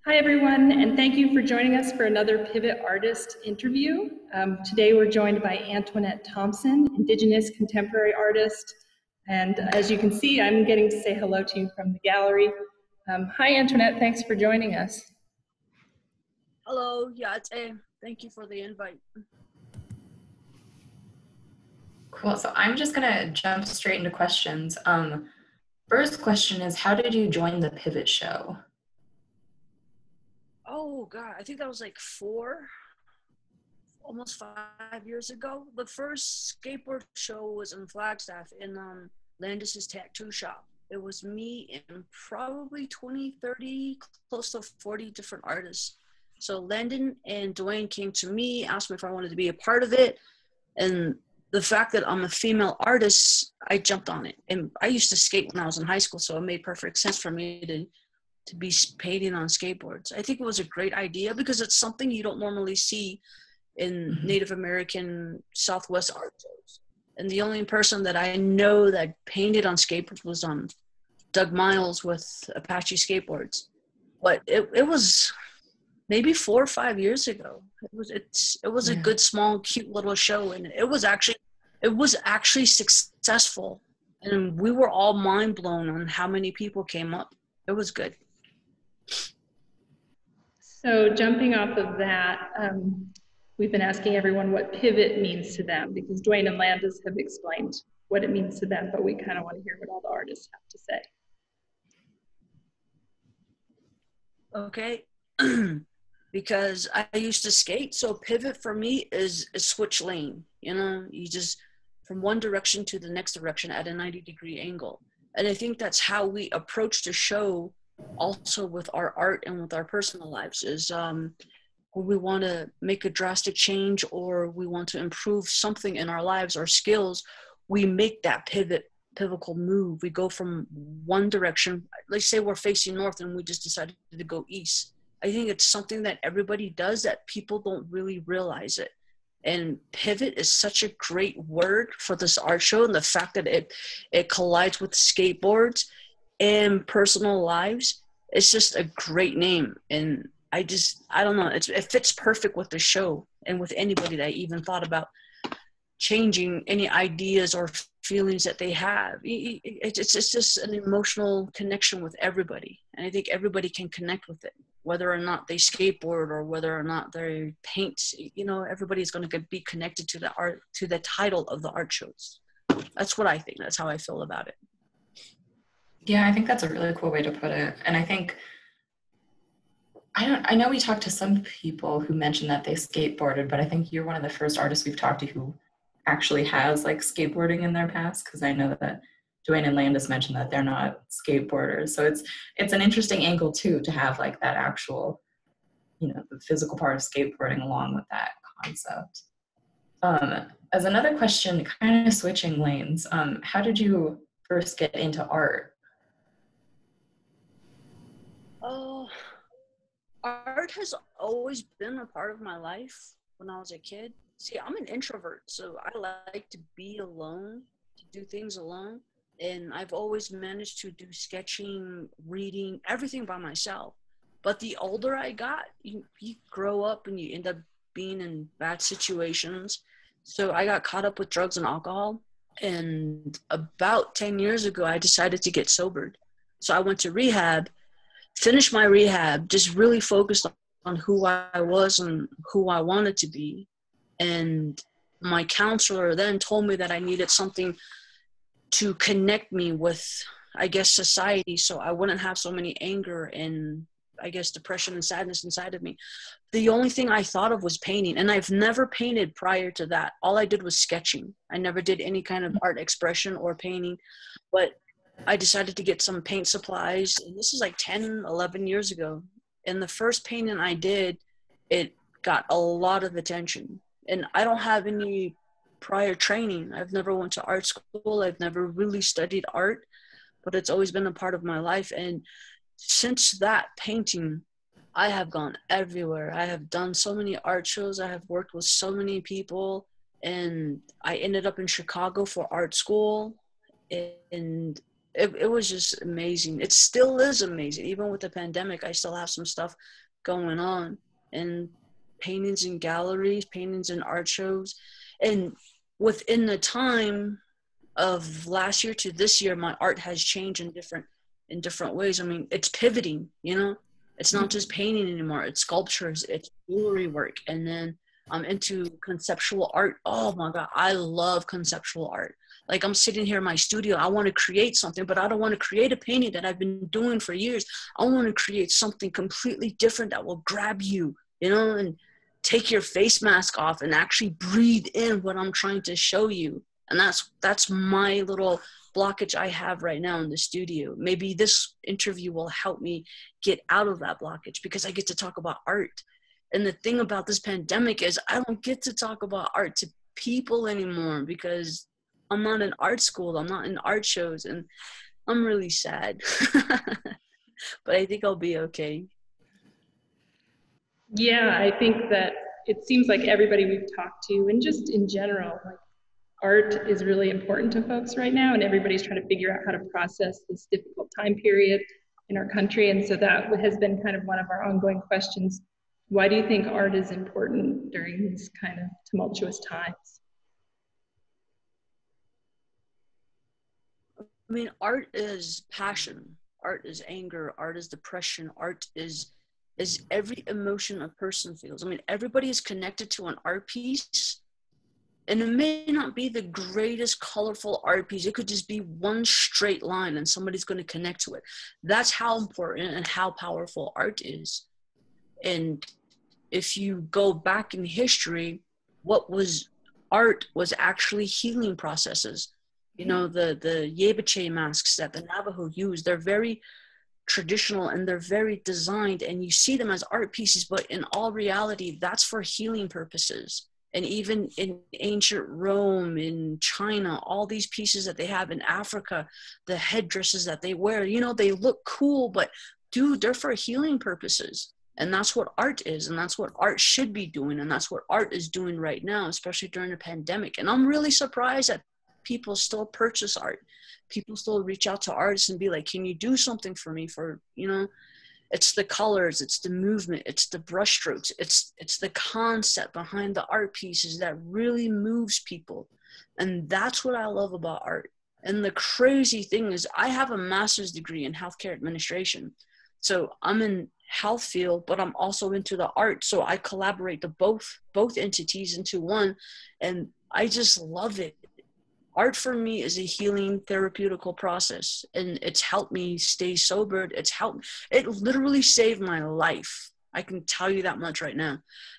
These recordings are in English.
Hi, everyone, and thank you for joining us for another Pivot Artist interview. Today, we're joined by Antoinette Thompson, Indigenous contemporary artist. And as you can see, I'm getting to say hello to you from the gallery. Hi, Antoinette, thanks for joining us. Hello, Yate. Thank you for the invite. Cool, so I'm just gonna jump straight into questions. First question is, how did you join the Pivot show? Oh God, I think that was like almost 5 years ago. The first skateboard show was in Flagstaff in Landis's tattoo shop. It was me and probably 20, 30, close to 40 different artists. So Landon and Dwayne came to me, asked me if I wanted to be a part of it. And the fact that I'm a female artist, I jumped on it. And I used to skate when I was in high school, so it made perfect sense for me to be painting on skateboards. I think it was a great idea because it's something you don't normally see in Native American Southwest art shows. And the only person that I know that painted on skateboards was Doug Miles with Apache Skateboards. But it was maybe 4 or 5 years ago. It was a good, small, cute little show, and it was actually successful. And we were all mind blown on how many people came up. It was good. So jumping off of that, we've been asking everyone what pivot means to them because Dwayne and Landis have explained what it means to them, but we kind of want to hear what all the artists have to say. Okay. Because I used to skate, so pivot for me is a switch lane. You know, you just from one direction to the next direction at a 90-degree angle. And I think that's how we approach the show also with our art and with our personal lives is when we want to make a drastic change or we want to improve something in our lives, our skills, we make that pivotal move. We go from one direction. Let's say we're facing north and we just decided to go east. I think it's something that everybody does that people don't really realize it. And pivot is such a great word for this art show, and the fact that it collides with skateboards and personal lives, it's just a great name. And I don't know, it fits perfect with the show and with anybody that even thought about changing any ideas or feelings that they have. It's just an emotional connection with everybody. And I think everybody can connect with it, whether or not they skateboard or whether or not they paint. You know, everybody's going to be connected to the art, to the title of the art shows. That's what I think. That's how I feel about it. Yeah, I think that's a really cool way to put it. And I think, I know we talked to some people who mentioned that they skateboarded, but I think you're one of the first artists we've talked to who actually has like skateboarding in their past, because I know that Dwayne and Landis mentioned that they're not skateboarders. So it's an interesting angle too, to have like that actual, you know, the physical part of skateboarding along with that concept. As another question, kind of switching lanes, how did you first get into art? Art has always been a part of my life when I was a kid. See, I'm an introvert, so I like to be alone, to do things alone. And I've always managed to do sketching, reading, everything by myself. But the older I got, you grow up and you end up being in bad situations. So I got caught up with drugs and alcohol. And about 10 years ago, I decided to get sobered. So I went to rehab, finished my rehab, just really focused on who I was and who I wanted to be. And my counselor then told me that I needed something to connect me with, I guess, society, so I wouldn't have so many anger and, I guess, depression and sadness inside of me. The only thing I thought of was painting, and I've never painted prior to that. All I did was sketching. I never did any kind of art expression or painting, but I decided to get some paint supplies, and this is like 10, 11 years ago. And the first painting I did, it got a lot of attention. And I don't have any prior training. I've never went to art school. I've never really studied art, but it's always been a part of my life. And since that painting, I have gone everywhere. I have done so many art shows. I have worked with so many people, and I ended up in Chicago for art school. And it was just amazing. It still is amazing. Even with the pandemic, I still have some stuff going on, and paintings in galleries, paintings in art shows. And within the time of last year to this year, my art has changed in different ways. I mean, it's pivoting, you know? It's not just painting anymore. It's sculptures, it's jewelry work. And then I'm into conceptual art. Oh my God, I love conceptual art. Like, I'm sitting here in my studio, I want to create something, but I don't want to create a painting that I've been doing for years. I want to create something completely different that will grab you, you know, and take your face mask off and actually breathe in what I'm trying to show you. And that's my little blockage I have right now in the studio. Maybe this interview will help me get out of that blockage, because I get to talk about art. And the thing about this pandemic is I don't get to talk about art to people anymore, because I'm not in art school, I'm not in art shows, and I'm really sad. But I think I'll be okay. Yeah, I think that it seems like everybody we've talked to, and just in general, like, art is really important to folks right now, and everybody's trying to figure out how to process this difficult time period in our country. And so that has been kind of one of our ongoing questions. Why do you think art is important during these kind of tumultuous times? I mean, art is passion, art is anger, art is depression, art is every emotion a person feels. I mean, everybody is connected to an art piece, and it may not be the greatest colorful art piece. It could just be one straight line and somebody's going to connect to it. That's how important and how powerful art is. And if you go back in history, what was art was actually healing processes. You know, the Yebache masks that the Navajo use, they're very traditional and they're very designed, and you see them as art pieces, but in all reality, that's for healing purposes. And even in ancient Rome, in China, all these pieces that they have in Africa, the headdresses that they wear, you know, they look cool, but dude, they're for healing purposes. And that's what art is, and that's what art should be doing, and that's what art is doing right now, especially during the pandemic. And I'm really surprised that people still purchase art. People still reach out to artists and be like, can you do something for me? For, you know, it's the colors, it's the movement, it's the brushstrokes, it's the concept behind the art pieces that really moves people. And that's what I love about art. And the crazy thing is, I have a master's degree in healthcare administration. So I'm in health field, but I'm also into the art. So I collaborate the both entities into one, and I just love it. Art for me is a healing therapeutical process, and it's helped me stay sober. It literally saved my life. I can tell you that much right now,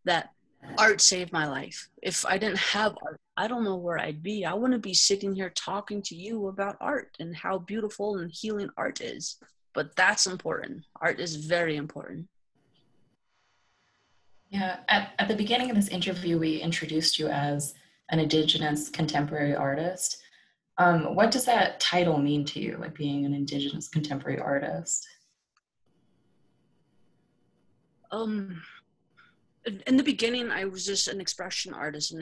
that art saved my life. If I didn't have art, I don't know where I'd be. I wouldn't be sitting here talking to you about art and how beautiful and healing art is. But that's important. Art is very important. Yeah, at the beginning of this interview, we introduced you as an Indigenous contemporary artist. What does that title mean to you, like being an Indigenous contemporary artist? In the beginning, I was just an expression artist, an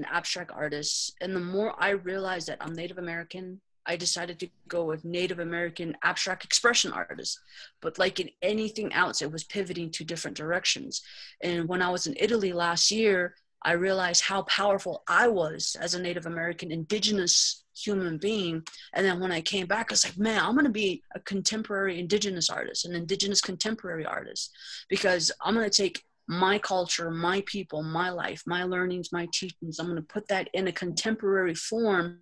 abstract artist. And the more I realized that I'm Native American, I decided to go with Native American abstract expression artist. But like in anything else, it was pivoting to different directions. And when I was in Italy last year, I realized how powerful I was as a Native American Indigenous human being. And then when I came back, I was like, man, I'm going to be a contemporary Indigenous artist, an Indigenous contemporary artist, because I'm going to take my culture, my people, my life, my learnings, my teachings, I'm going to put that in a contemporary form.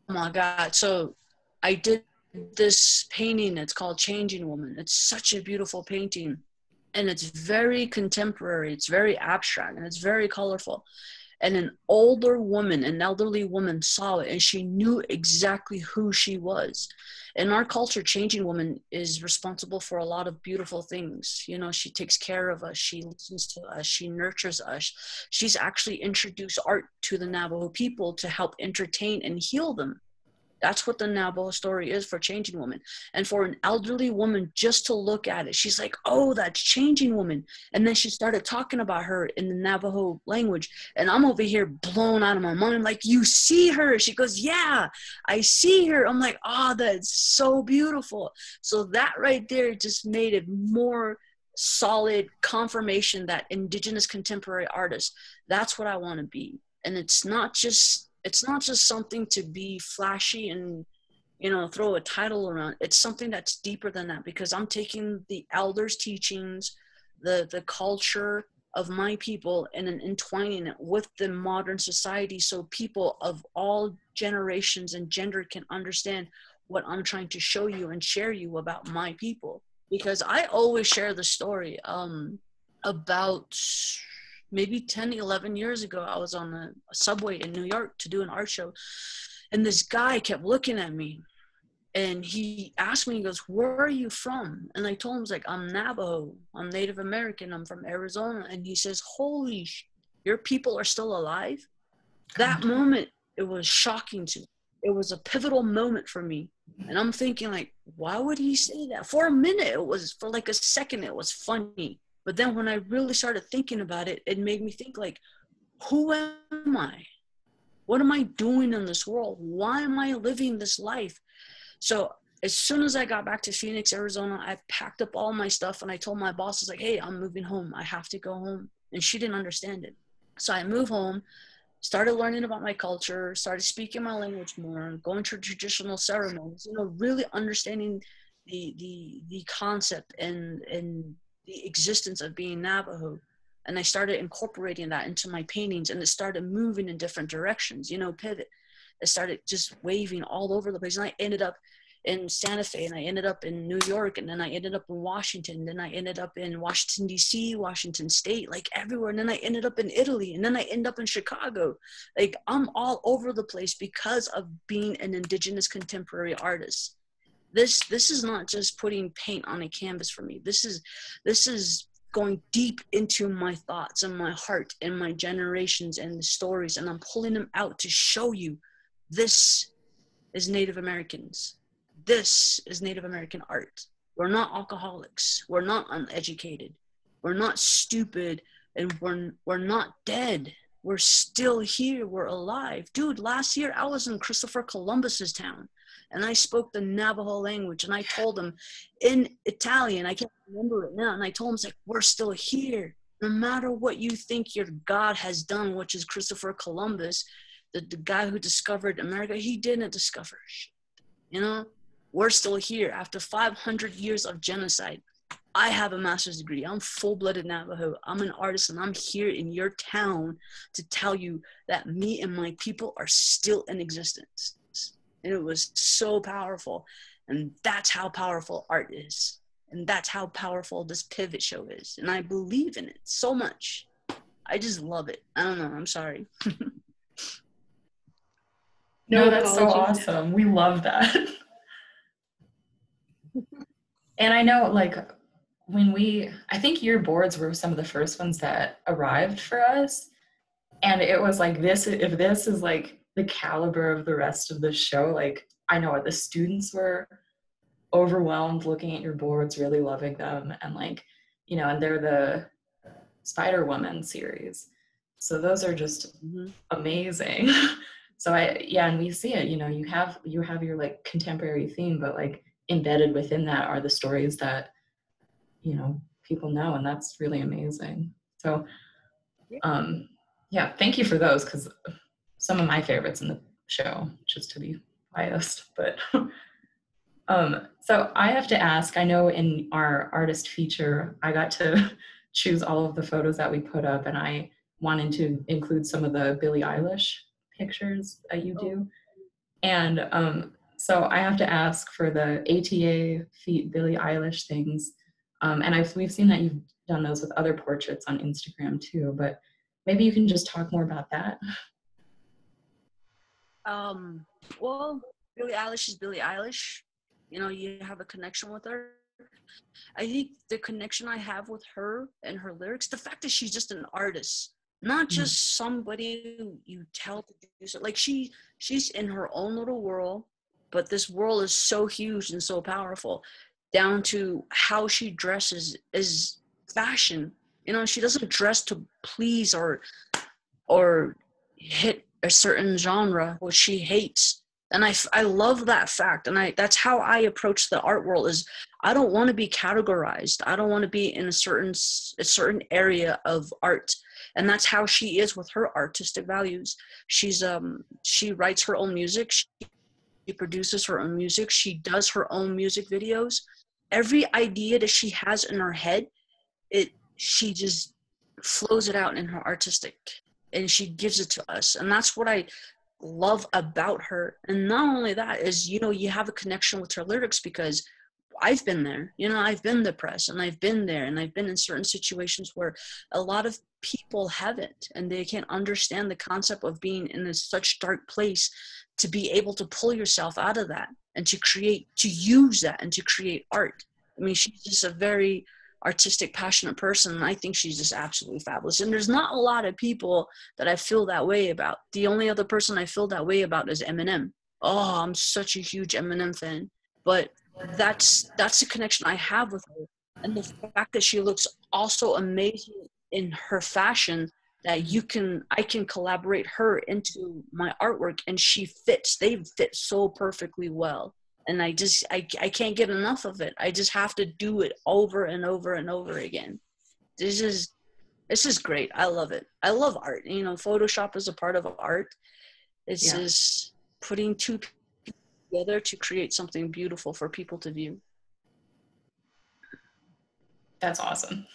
Oh my God. So I did this painting. It's called Changing Woman. It's such a beautiful painting. And it's very contemporary, it's very abstract, and it's very colorful. And an elderly woman saw it, and she knew exactly who she was. In our culture, Changing Woman is responsible for a lot of beautiful things. You know, she takes care of us, she listens to us, she nurtures us. She's actually introduced art to the Navajo people to help entertain and heal them. That's what the Navajo story is for Changing Woman. And for an elderly woman just to look at it, she's like, oh, that's Changing Woman. And then she started talking about her in the Navajo language. And I'm over here blown out of my mind. I'm like, you see her? She goes, yeah, I see her. I'm like, oh, that's so beautiful. So that right there just made it more solid confirmation that Indigenous contemporary artist, that's what I want to be. And it's not just something to be flashy and, you know, throw a title around. It's something that's deeper than that, because I'm taking the elders' teachings, the culture of my people, and then entwining it with the modern society, so people of all generations and gender can understand what I'm trying to show you and share you about my people. Because I always share the story about maybe 10, 11 years ago, I was on a subway in New York to do an art show. And this guy kept looking at me. And he asked me, he goes, where are you from? And I told him, like, I'm Navajo. I'm Native American. I'm from Arizona. And he says, holy, your people are still alive? That moment, it was shocking to me. It was a pivotal moment for me. And I'm thinking, like, why would he say that? For a minute, for like a second, it was funny. But then when I really started thinking about it, it made me think, like, who am I? What am I doing in this world? Why am I living this life? So as soon as I got back to Phoenix, Arizona, I packed up all my stuff and I told my boss, I was like, hey, I'm moving home. I have to go home. And she didn't understand it. So I moved home, started learning about my culture, started speaking my language more, going to traditional ceremonies, you know, really understanding the concept and the existence of being Navajo. And I started incorporating that into my paintings, and it started moving in different directions, you know, pivot. It started just waving all over the place. And I ended up in Santa Fe, and I ended up in New York, and then I ended up in Washington, and then I ended up in Washington, D.C., Washington State, like everywhere. And then I ended up in Italy, and then I ended up in Chicago. Like, I'm all over the place because of being an Indigenous contemporary artist. This is not just putting paint on a canvas for me. This is going deep into my thoughts and my heart and my generations and the stories, and I'm pulling them out to show you this is Native Americans. This is Native American art. We're not alcoholics. We're not uneducated. We're not stupid, and we're not dead. We're still here. We're alive. Dude, last year I was in Christopher Columbus's town, and I spoke the Navajo language, and I told them in Italian, I can't remember it now, and I told them, it's like, we're still here. No matter what you think your God has done, which is Christopher Columbus, the guy who discovered America, he didn't discover shit. You know, we're still here after 500 years of genocide. I have a master's degree. I'm full-blooded Navajo. I'm an artist, and I'm here in your town to tell you that me and my people are still in existence. And it was so powerful. And that's how powerful art is. And that's how powerful this pivot show is. And I believe in it so much. I just love it. I don't know. I'm sorry. No, that's so awesome. We love that. And I know, like, I think your boards were some of the first ones that arrived for us. And it was like, if this is like the caliber of the rest of the show, like, I know the students were overwhelmed looking at your boards, really loving them. And like, you know, and they're the Spider Woman series. So those are just amazing. So and we see it, you know, you have your like contemporary theme, but like embedded within that are the stories that, you know, people know, and that's really amazing. So thank you for those, because some of my favorites in the show, just to be biased, but so I have to ask, I know in our artist feature, I got to choose all of the photos that we put up, and I wanted to include some of the Billie Eilish pictures that you do. And so I have to ask for the ATA feat Billie Eilish things. And we've seen that you've done those with other portraits on Instagram too, but maybe you can just talk more about that. Well, Billie Eilish is Billie Eilish. You know, you have a connection with her. I think the connection I have with her and her lyrics, the fact that she's just an artist, not just somebody who you tell to do so. Like she's in her own little world. but this world is so huge and so powerful, down to how she dresses is fashion. You know, she doesn't dress to please or hit a certain genre, which she hates. And I love that fact. And that's how I approach the art world. Is I don't want to be categorized. I don't want to be in a certain area of art. And that's how she is with her artistic values. She writes her own music. She produces her own music. She does her own music videos. Every idea that she has in her head, she just flows it out in her artistic, and she gives it to us. And that's what I love about her. And not only that is, you know, you have a connection with her lyrics, because I've been there, you know, I've been depressed, and I've been there, and I've been in certain situations where a lot of people haven't, and they can't understand the concept of being in such dark place, to be able to pull yourself out of that and to use that and to create art. I mean, she's just a very artistic, passionate person, and I think she's just absolutely fabulous. And there's not a lot of people that I feel that way about. The only other person I feel that way about is Eminem. Oh, I'm such a huge Eminem fan. But that's the connection I have with her. And the fact that she looks also amazing in her fashion, that I can collaborate her into my artwork, and they fit so perfectly well. And I can't get enough of it. I just have to do it over and over and over again. This is great. I love it. I love art. You know, Photoshop is a part of art. It's just putting two people together to create something beautiful for people to view. That's awesome.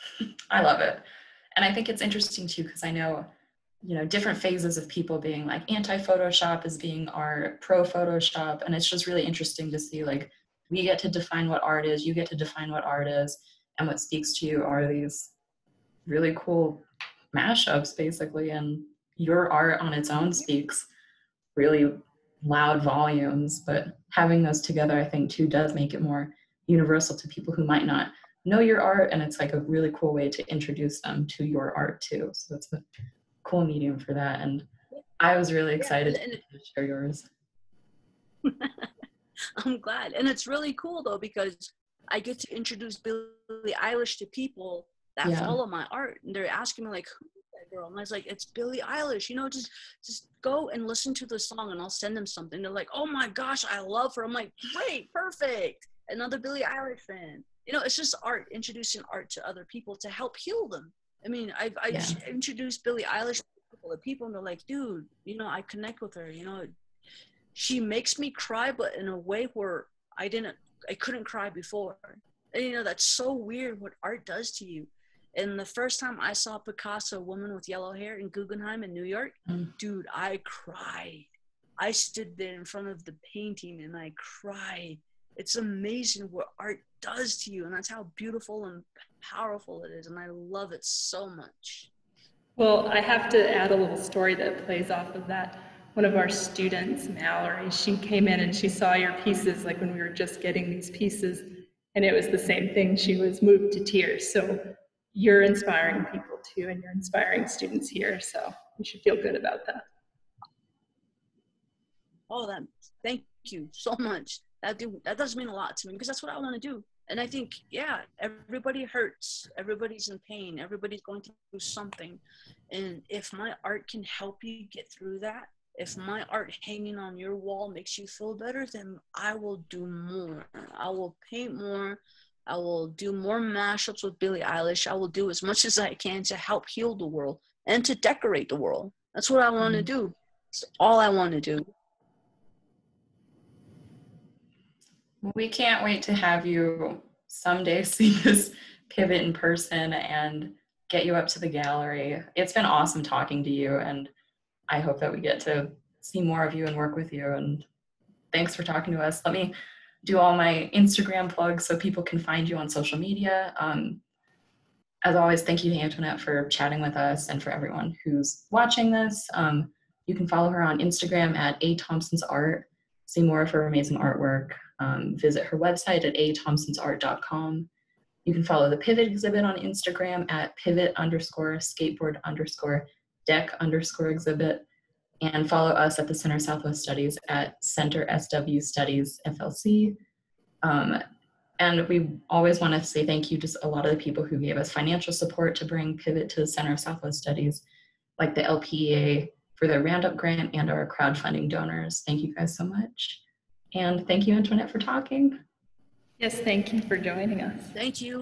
I love it. And I think it's interesting too, because I know, you know, different phases of people being like anti-Photoshop as being art, pro-Photoshop. And it's just really interesting to see, like, we get to define what art is, you get to define what art is, and what speaks to you are these really cool mashups, basically. And your art on its own speaks really loud volumes, but having those together, I think, too, does make it more universal to people who might not know your art, and it's like a really cool way to introduce them to your art too. So it's a cool medium for that, and I was really excited to share yours. I'm glad. And it's really cool though, because I get to introduce Billie Eilish to people that follow my art, and they're asking me like, who is that girl? And I was like, it's Billie Eilish. You know, just go and listen to the song, and I'll send them something. They're like, oh my gosh, I love her. I'm like, great, perfect. Another Billie Eilish fan. You know, it's just art, introducing art to other people to help heal them. I mean, I introduced Billie Eilish to a couple of people, and they're like, dude, you know, I connect with her. You know, she makes me cry, but in a way where I couldn't cry before. And, you know, that's so weird what art does to you. And the first time I saw Picasso, Woman with Yellow Hair, in Guggenheim in New York, dude, I cried. I stood there in front of the painting and I cried. It's amazing what art does to you, and that's how beautiful and powerful it is, and I love it so much. Well, I have to add a little story that plays off of that. One of our students, Mallory, she came in and she saw your pieces, like when we were just getting these pieces, and it was the same thing. She was moved to tears. So you're inspiring people too, and you're inspiring students here, so you should feel good about that. Oh, thank you so much. That does mean a lot to me, because that's what I want to do. And I think, everybody hurts. Everybody's in pain. Everybody's going through something. And if my art can help you get through that, if my art hanging on your wall makes you feel better, then I will do more. I will paint more. I will do more mashups with Billie Eilish. I will do as much as I can to help heal the world and to decorate the world. That's what I want to do. It's all I want to do. We can't wait to have you someday see this pivot in person and get you up to the gallery. It's been awesome talking to you, and I hope that we get to see more of you and work with you. And thanks for talking to us. Let me do all my Instagram plugs so people can find you on social media. As always, thank you to Antoinette for chatting with us, and for everyone who's watching this. You can follow her on Instagram at athompsonsart, see more of her amazing artwork. Visit her website at athompsonsart.com. You can follow the Pivot exhibit on Instagram at pivot_skateboard_deck_exhibit. and follow us at the Center Southwest Studies at Center SW Studies FLC. And we always want to say thank you to a lot of the people who gave us financial support to bring Pivot to the Center of Southwest Studies, like the LPEA for the Roundup grant and our crowdfunding donors. Thank you guys so much. And thank you, Antoinette, for talking. Yes, thank you for joining us. Thank you.